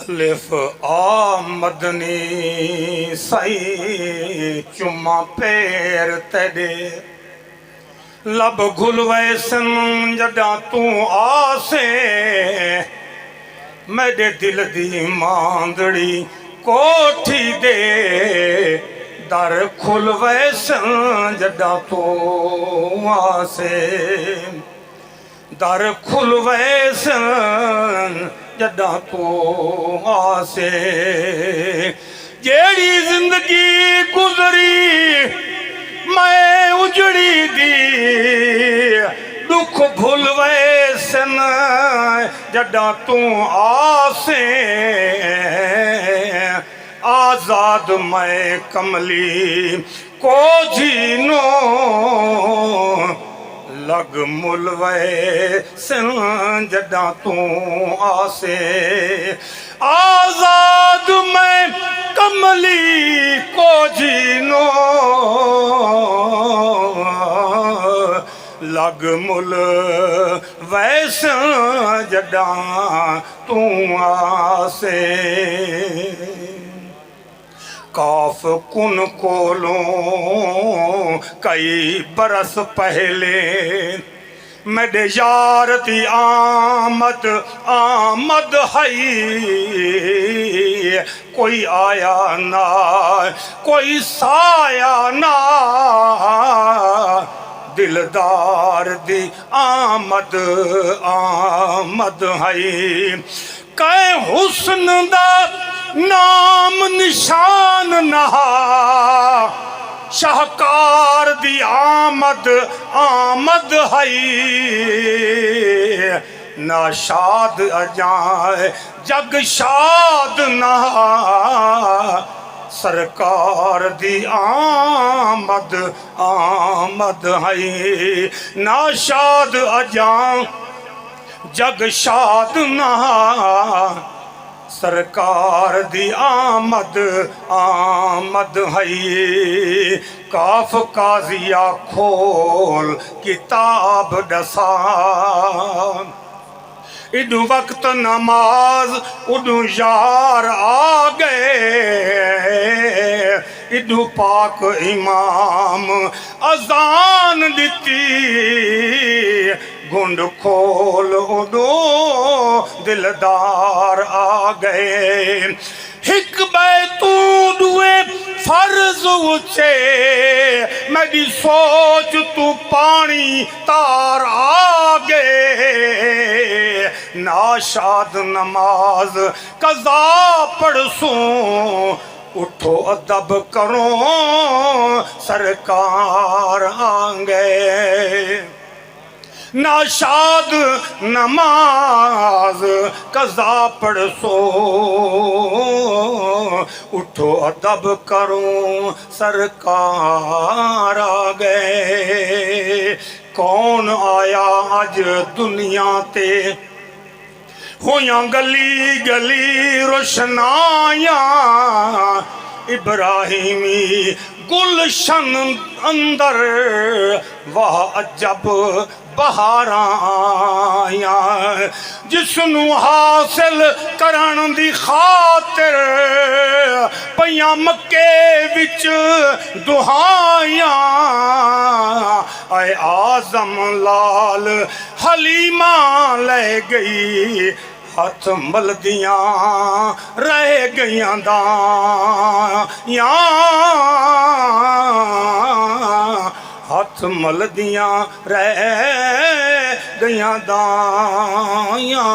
अलिफ आ मदनी सई चुम्मा पैर तेरे लब घुल वैसन जडा तू आसे मेरे दिल दी मांदड़ी कोठी दे दर खुल वैसन जडा तू आसे दर खुल वैसन जडा तू आसे जेड़ी जिंदगी गुजरी मैं उजड़ी दी दुख भूल वैसन जडा तू आसे आजाद मैं कमली को जीनो लग मुल वैसन जडा तू आसे आजाद मैं कमली को जीनो लग मुल वैसन जडा तू आसे काफ कुन कोलों कई बरस पहले मेरे यार दी आमद आमद है कोई आया ना कोई साया ना दिलदार दी आमद आमद है कै हुस्न दा नाम निशान नहा शाहकार दी आमद आमद है ना शाद अजाए जग शाद नहा सरकार दी आमद आमद है ना शाद अजा जग शाद नहा सरकार दी आमद आमद है काफ काजिया खोल किताब दसा इदू वक्त नमाज उदू यार आ गए इदू पाक इमाम अजान दिती गुंड खोल उदो दिलदार आ गए हिक बैतू दुए फर्ज उचे मेरी सोच तू पानी तार आ गए नाशाद नमाज कज़ा पढ़सूं उठो अदब करो सरकार आंगे नाशाद नमाज कज़ा पढ़सो उठो अदब करो सरकार आ गए कौन आया अज दुनिया ते होया गली गली रोशनाया इब्राहिमी गुलशन अंदर वाह अजब बहारां जिसनू हासिल करन दी खातिर पईयां मक्के विच दुहाइयां आए आजम लाल हलीमा ले गई हथ मलदियां रह गईयां दायां हथ मलदियां रह गईयां दायां